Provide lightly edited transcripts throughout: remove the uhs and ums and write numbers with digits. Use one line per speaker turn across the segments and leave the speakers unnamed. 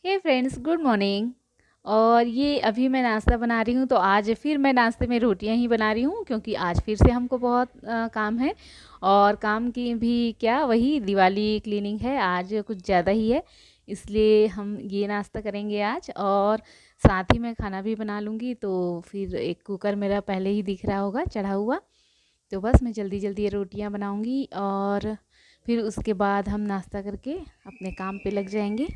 हे friends, good morning. और ये अभी मैं नाश्ता बना रही हूँ, तो आज फिर मैं नाश्ते में रोटियां ही बना रही हूँ क्योंकि आज फिर से हमको बहुत काम है। और काम की भी क्या, वही दिवाली क्लीनिंग है, आज कुछ ज़्यादा ही है। इसलिए हम ये नाश्ता करेंगे आज, और साथ ही मैं खाना भी बना लूँगी। तो फिर एक कुकर मेरा पहले ही दिख रहा होगा चढ़ा हुआ, तो बस मैं जल्दी जल्दी ये रोटियां बनाऊँगी और फिर उसके बाद हम नाश्ता करके अपने काम पे लग जाएंगे।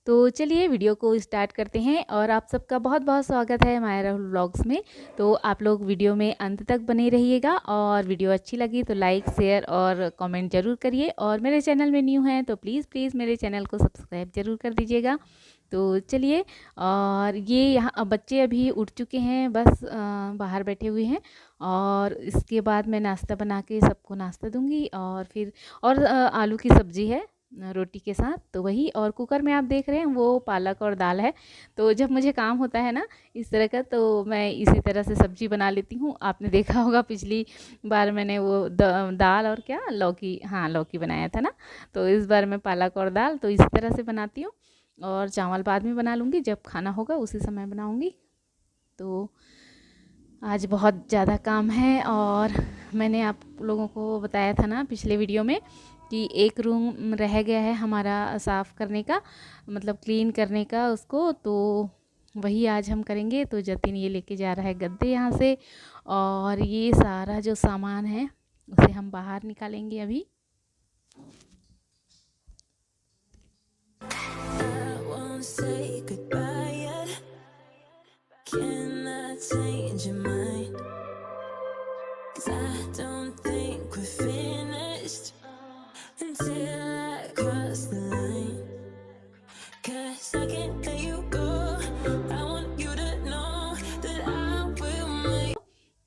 तो चलिए वीडियो को स्टार्ट करते हैं, और आप सबका बहुत बहुत स्वागत है माय राहुल व्लॉग्स में। तो आप लोग वीडियो में अंत तक बने रहिएगा, और वीडियो अच्छी लगी तो लाइक शेयर और कमेंट ज़रूर करिए, और मेरे चैनल में न्यू हैं तो प्लीज़ प्लीज़ मेरे चैनल को सब्सक्राइब ज़रूर कर दीजिएगा। तो चलिए, और ये यहाँ बच्चे अभी उठ चुके हैं, बस बाहर बैठे हुए हैं। और इसके बाद मैं नाश्ता बना के सबको नाश्ता दूंगी, और फिर और आलू की सब्ज़ी है रोटी के साथ, तो वही। और कुकर में आप देख रहे हैं वो पालक और दाल है। तो जब मुझे काम होता है ना इस तरह का, तो मैं इसी तरह से सब्जी बना लेती हूँ। आपने देखा होगा पिछली बार मैंने वो दाल और क्या, लौकी, हाँ लौकी बनाया था ना। तो इस बार मैं पालक और दाल तो इसी तरह से बनाती हूँ, और चावल बाद में बना लूँगी, जब खाना होगा उसी समय बनाऊँगी। तो आज बहुत ज़्यादा काम है, और मैंने आप लोगों को बताया था ना पिछले वीडियो में कि एक रूम रह गया है हमारा साफ़ करने का, मतलब क्लीन करने का उसको। तो वही आज हम करेंगे। तो जतिन ये लेके जा रहा है गद्दे यहाँ से, और ये सारा जो सामान है उसे हम बाहर निकालेंगे अभी। Say goodbye yet. Can I change your mind? 'Cause I don't think we're finished until I cross the line. 'Cause I can't let you go. I want you to know that I will make.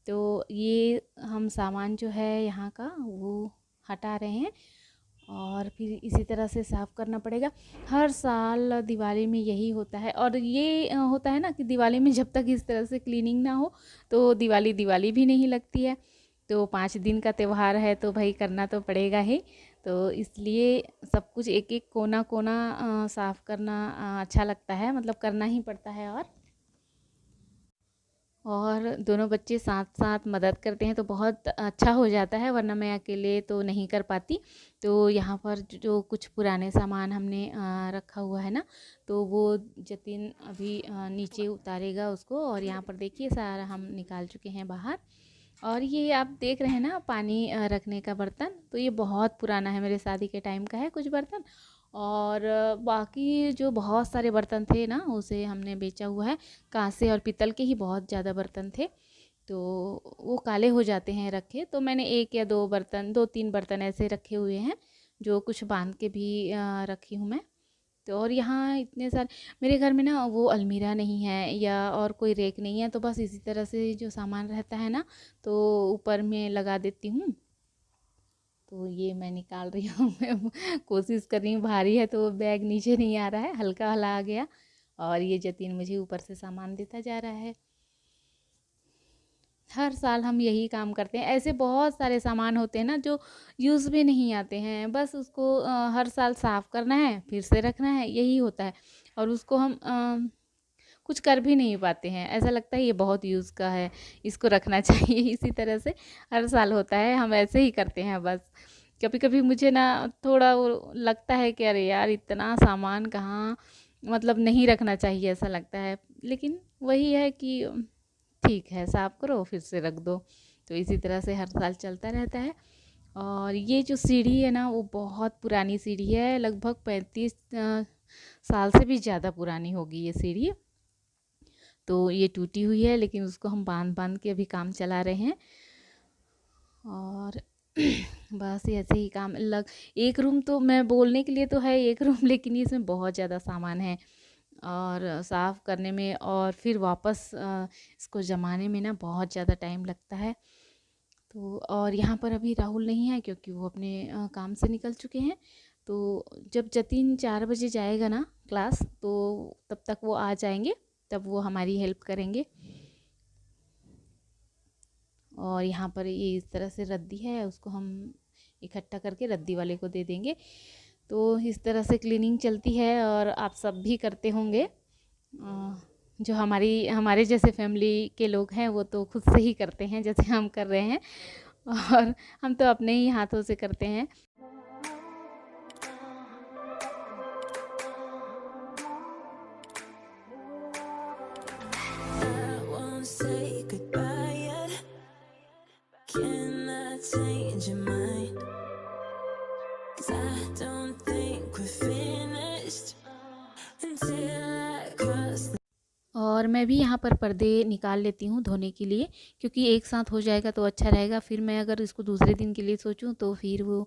तो ये हम सामान जो है यहाँ का वो हटा रहे हैं, और फिर इसी तरह से साफ़ करना पड़ेगा। हर साल दिवाली में यही होता है, और ये होता है ना कि दिवाली में जब तक इस तरह से क्लीनिंग ना हो तो दिवाली दिवाली भी नहीं लगती है। तो 5 दिन का त्यौहार है तो भाई करना तो पड़ेगा ही। तो इसलिए सब कुछ एक एक कोना कोना साफ़ करना अच्छा लगता है, मतलब करना ही पड़ता है। और दोनों बच्चे साथ साथ मदद करते हैं तो बहुत अच्छा हो जाता है, वरना मैं अकेले तो नहीं कर पाती। तो यहाँ पर जो कुछ पुराने सामान हमने रखा हुआ है ना, तो वो जतिन अभी नीचे उतारेगा उसको। और यहाँ पर देखिए सारा हम निकाल चुके हैं बाहर। और ये आप देख रहे हैं ना पानी रखने का बर्तन, तो ये बहुत पुराना है, मेरे शादी के टाइम का है कुछ बर्तन। और बाकी जो बहुत सारे बर्तन थे ना उसे हमने बेचा हुआ है। कांसे और पीतल के ही बहुत ज़्यादा बर्तन थे, तो वो काले हो जाते हैं रखे। तो मैंने एक या दो बर्तन, दो तीन बर्तन ऐसे रखे हुए हैं, जो कुछ बांध के भी रखी हूँ मैं। तो और यहाँ इतने सारे, मेरे घर में ना वो अलमीरा नहीं है या और कोई रेक नहीं है, तो बस इसी तरह से जो सामान रहता है ना तो ऊपर में लगा देती हूँ। तो ये मैं निकाल रही हूँ मैं कोशिश कर रही हूँ, भारी है तो बैग नीचे नहीं आ रहा है, हल्का हला आ गया। और ये जतीन मुझे ऊपर से सामान देता जा रहा है। हर साल हम यही काम करते हैं। ऐसे बहुत सारे सामान होते हैं ना जो यूज़ में नहीं आते हैं, बस उसको हर साल साफ़ करना है, फिर से रखना है, यही होता है। और उसको हम कुछ कर भी नहीं पाते हैं, ऐसा लगता है ये बहुत यूज़ का है, इसको रखना चाहिए। इसी तरह से हर साल होता है, हम ऐसे ही करते हैं बस। कभी कभी मुझे ना थोड़ा वो लगता है कि अरे यार इतना सामान कहाँ, मतलब नहीं रखना चाहिए ऐसा लगता है। लेकिन वही है कि ठीक है, साफ़ करो फिर से रख दो। तो इसी तरह से हर साल चलता रहता है। और ये जो सीढ़ी है ना वो बहुत पुरानी सीढ़ी है, लगभग 35 साल से भी ज़्यादा पुरानी होगी ये सीढ़ी। तो ये टूटी हुई है, लेकिन उसको हम बांध बांध के अभी काम चला रहे हैं। और बस ऐसे ही काम लग, एक रूम तो मैं बोलने के लिए तो है एक रूम, लेकिन इसमें बहुत ज़्यादा सामान है, और साफ़ करने में और फिर वापस इसको जमाने में ना बहुत ज़्यादा टाइम लगता है। तो और यहाँ पर अभी राहुल नहीं है क्योंकि वो अपने काम से निकल चुके हैं। तो जब जतीन 4 बजे जाएगा ना क्लास, तो तब तक वो आ जाएंगे, तब वो हमारी हेल्प करेंगे। और यहाँ पर ये इस तरह से रद्दी है, उसको हम इकट्ठा करके रद्दी वाले को दे देंगे। तो इस तरह से क्लीनिंग चलती है और आप सब भी करते होंगे। जो हमारे जैसे फैमिली के लोग हैं वो तो खुद से ही करते हैं जैसे हम कर रहे हैं, और हम तो अपने ही हाथों से करते हैं। और मैं भी यहाँ पर पर्दे निकाल लेती हूँ धोने के लिए, क्योंकि एक साथ हो जाएगा तो अच्छा रहेगा। फिर मैं अगर इसको दूसरे दिन के लिए सोचूं तो फिर वो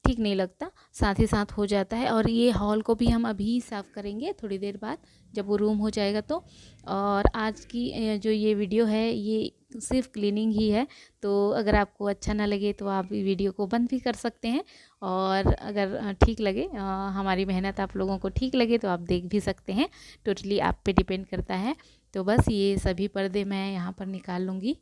ठीक नहीं लगता, साथ ही साथ हो जाता है। और ये हॉल को भी हम अभी साफ़ करेंगे थोड़ी देर बाद, जब वो रूम हो जाएगा तो। और आज की जो ये वीडियो है ये सिर्फ क्लीनिंग ही है, तो अगर आपको अच्छा ना लगे तो आप वीडियो को बंद भी कर सकते हैं। और अगर ठीक लगे, हमारी मेहनत आप लोगों को ठीक लगे तो आप देख भी सकते हैं। टोटली आप पे डिपेंड करता है। तो बस ये सभी पर्दे मैं यहाँ पर निकाल लूँगी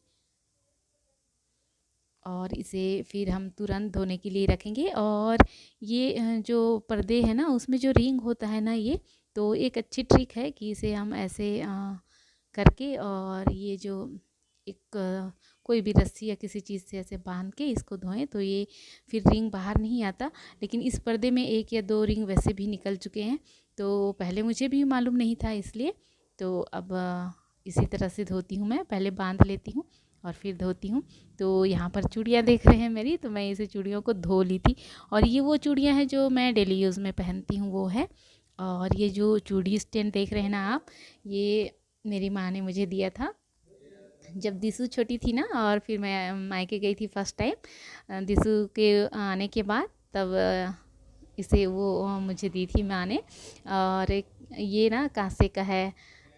और इसे फिर हम तुरंत धोने के लिए रखेंगे। और ये जो पर्दे हैं ना उसमें जो रिंग होता है ना, ये तो एक अच्छी ट्रिक है कि इसे हम ऐसे करके, और ये जो एक कोई भी रस्सी या किसी चीज़ से ऐसे बांध के इसको धोएं तो ये फिर रिंग बाहर नहीं आता। लेकिन इस पर्दे में 1 या 2 रिंग वैसे भी निकल चुके हैं, तो पहले मुझे भी मालूम नहीं था इसलिए। तो अब इसी तरह से धोती हूँ मैं, पहले बांध लेती हूँ और फिर धोती हूँ। तो यहाँ पर चूड़ियाँ देख रहे हैं मेरी, तो मैं इसे चूड़ियों को धो ली थी। और ये वो चूड़ियाँ हैं जो मैं डेली यूज़ में पहनती हूँ वो है। और ये जो चूड़ी स्टैंड देख रहे हैं ना आप, ये मेरी माँ ने मुझे दिया था जब दिसू छोटी थी ना, और फिर मैं मायके गई थी फर्स्ट टाइम दिसू के आने के बाद, तब इसे वो मुझे दी थी माँ ने। और एक ये ना कांसे का है,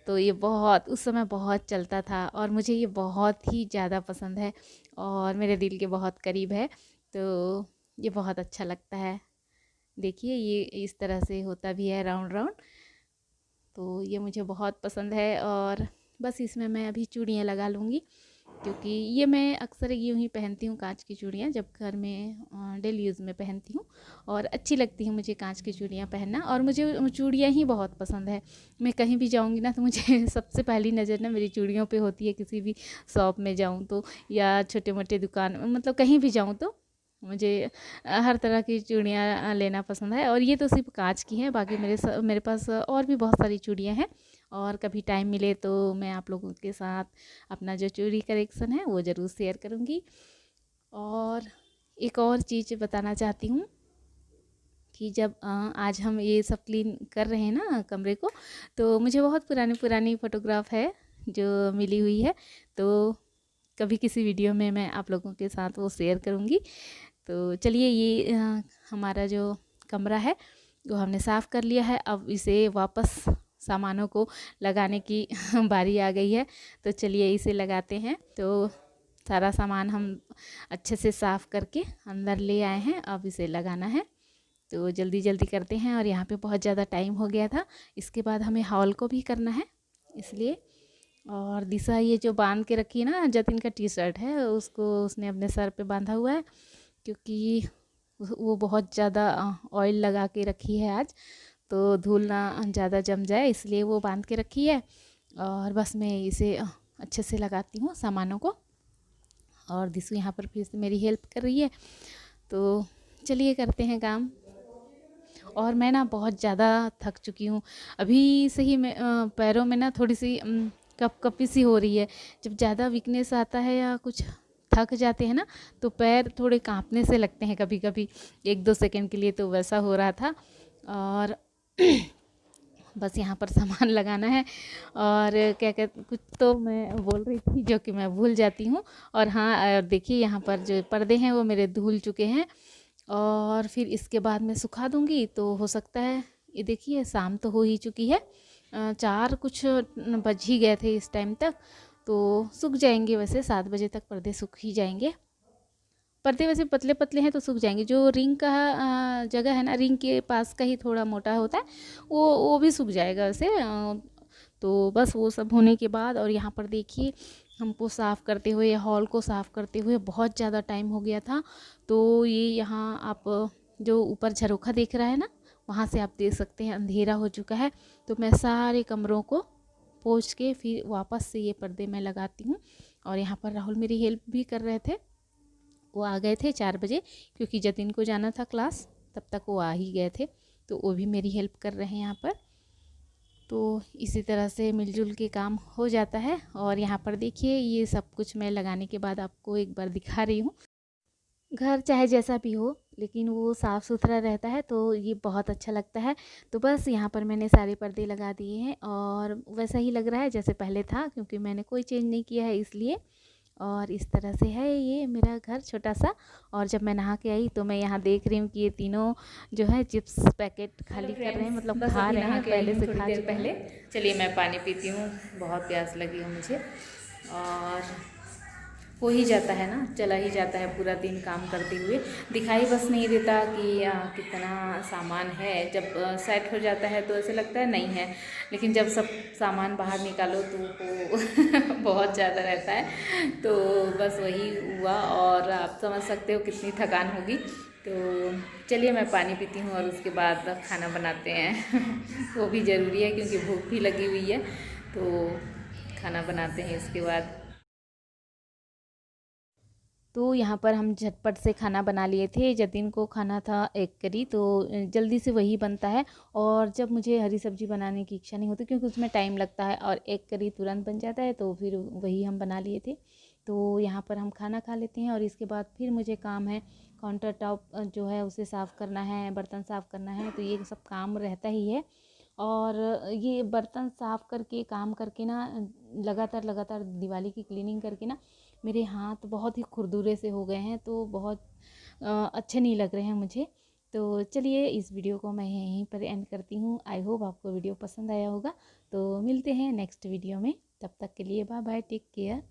तो ये बहुत उस समय बहुत चलता था और मुझे ये बहुत ही ज़्यादा पसंद है और मेरे दिल के बहुत करीब है। तो ये बहुत अच्छा लगता है। देखिए ये इस तरह से होता भी है राउंड राउंड, तो ये मुझे बहुत पसंद है। और बस इसमें मैं अभी चूड़ियाँ लगा लूँगी, क्योंकि ये मैं अक्सर यूँ ही पहनती हूँ कांच की चूड़ियाँ, जब घर में डेली यूज़ में पहनती हूँ और अच्छी लगती है मुझे कांच की चूड़ियाँ पहनना। और मुझे चूड़ियाँ ही बहुत पसंद है। मैं कहीं भी जाऊँगी ना तो मुझे सबसे पहली नज़र ना मेरी चूड़ियों पे होती है। किसी भी शॉप में जाऊँ तो, या छोटे मोटे दुकान, मतलब कहीं भी जाऊँ तो मुझे हर तरह की चूड़ियाँ लेना पसंद है। और ये तो सिर्फ कांच की हैं, बाकी मेरे पास और भी बहुत सारी चूड़ियाँ हैं। और कभी टाइम मिले तो मैं आप लोगों के साथ अपना जो चूड़ी कलेक्शन है वो ज़रूर शेयर करूँगी। और एक और चीज़ बताना चाहती हूँ कि जब आज हम ये सब क्लीन कर रहे हैं ना कमरे को, तो मुझे बहुत पुरानी फ़ोटोग्राफ है जो मिली हुई है, तो कभी किसी वीडियो में मैं आप लोगों के साथ वो शेयर करूँगी। तो चलिए ये हमारा जो कमरा है वो हमने साफ़ कर लिया है। अब इसे वापस सामानों को लगाने की बारी आ गई है, तो चलिए इसे लगाते हैं। तो सारा सामान हम अच्छे से साफ़ करके अंदर ले आए हैं, अब इसे लगाना है। तो जल्दी जल्दी करते हैं। और यहाँ पे बहुत ज़्यादा टाइम हो गया था, इसके बाद हमें हॉल को भी करना है इसलिए। और दिशा ये जो बांध के रखी है ना, जतिन का टी शर्ट है, उसको उसने अपने सर पे बांधा हुआ है, क्योंकि वो बहुत ज़्यादा ऑयल लगा के रखी है आज, तो धूल ना ज़्यादा जम जाए इसलिए वो बांध के रखी है। और बस मैं इसे अच्छे से लगाती हूँ सामानों को, और दिशु यहाँ पर फिर से मेरी हेल्प कर रही है। तो चलिए करते हैं काम। और मैं ना बहुत ज़्यादा थक चुकी हूँ अभी से ही। मैं पैरों में ना थोड़ी सी कपकपी सी हो रही है। जब ज़्यादा वीकनेस आता है या कुछ थक जाते हैं ना, तो पैर थोड़े कांपने से लगते हैं कभी कभी, 1-2 सेकंड के लिए, तो वैसा हो रहा था। और बस यहाँ पर सामान लगाना है। और क्या कहते, कुछ तो मैं बोल रही थी जो कि मैं भूल जाती हूँ। और हाँ, देखिए यहाँ पर जो पर्दे हैं वो मेरे धुल चुके हैं, और फिर इसके बाद मैं सुखा दूँगी तो हो सकता है। ये देखिए शाम तो हो ही चुकी है, 4 कुछ बज ही गए थे इस टाइम तक, तो सूख जाएंगे। वैसे 7 बजे तक पर्दे सूख ही जाएंगे। पर्दे वैसे पतले पतले हैं तो सूख जाएंगे। जो रिंग का जगह है ना, रिंग के पास का ही थोड़ा मोटा होता है, वो भी सूख जाएगा वैसे। तो बस वो सब होने के बाद, और यहाँ पर देखिए हमको साफ़ करते हुए, हॉल को साफ़ करते हुए बहुत ज़्यादा टाइम हो गया था। तो ये यहाँ आप जो ऊपर झरोखा दिख रहा है ना, वहाँ से आप देख सकते हैं अंधेरा हो चुका है। तो मैं सारे कमरों को पोंछ के फिर वापस से ये पर्दे मैं लगाती हूँ। और यहाँ पर राहुल मेरी हेल्प भी कर रहे थे। वो आ गए थे 4 बजे, क्योंकि जतिन को जाना था क्लास, तब तक वो आ ही गए थे। तो वो भी मेरी हेल्प कर रहे हैं यहाँ पर। तो इसी तरह से मिलजुल के काम हो जाता है। और यहाँ पर देखिए, ये सब कुछ मैं लगाने के बाद आपको एक बार दिखा रही हूँ। घर चाहे जैसा भी हो, लेकिन वो साफ़ सुथरा रहता है तो ये बहुत अच्छा लगता है। तो बस यहाँ पर मैंने सारे पर्दे लगा दिए हैं और वैसा ही लग रहा है जैसे पहले था, क्योंकि मैंने कोई चेंज नहीं किया है इसलिए। और इस तरह से है ये मेरा घर छोटा सा। और जब मैं नहा के आई तो मैं यहाँ देख रही हूँ कि ये तीनों जो है चिप्स पैकेट खाली कर रहे हैं, मतलब खा रहे हैं, पहले से खा चुके पहले। चलिए मैं पानी पीती हूँ, बहुत प्यास लगी है मुझे। और हो ही जाता है ना, चला ही जाता है पूरा दिन काम करते हुए। दिखाई बस नहीं देता कि कितना सामान है। जब सेट हो जाता है तो ऐसे लगता है नहीं है, लेकिन जब सब सामान बाहर निकालो तो वो बहुत ज़्यादा रहता है। तो बस वही हुआ, और आप समझ सकते हो कितनी थकान होगी। तो चलिए मैं पानी पीती हूँ और उसके बाद खाना बनाते हैं। वो भी ज़रूरी है क्योंकि भूख भी लगी हुई है। तो खाना बनाते हैं इसके बाद। तो यहाँ पर हम झटपट से खाना बना लिए थे। जतिन को खाना था एग करी, तो जल्दी से वही बनता है। और जब मुझे हरी सब्ज़ी बनाने की इच्छा नहीं होती, क्योंकि उसमें टाइम लगता है, और एग करी तुरंत बन जाता है, तो फिर वही हम बना लिए थे। तो यहाँ पर हम खाना खा लेते हैं और इसके बाद फिर मुझे काम है, काउंटर टॉप जो है उसे साफ़ करना है, बर्तन साफ़ करना है। तो ये सब काम रहता ही है। और ये बर्तन साफ़ करके काम करके ना, लगातार लगातार दिवाली की क्लीनिंग करके ना, मेरे हाथ बहुत ही खुरदुरे से हो गए हैं। तो बहुत अच्छे नहीं लग रहे हैं मुझे। तो चलिए इस वीडियो को मैं यहीं पर एंड करती हूँ। आई होप आपको वीडियो पसंद आया होगा। तो मिलते हैं नेक्स्ट वीडियो में, तब तक के लिए बाय बाय, टेक केयर।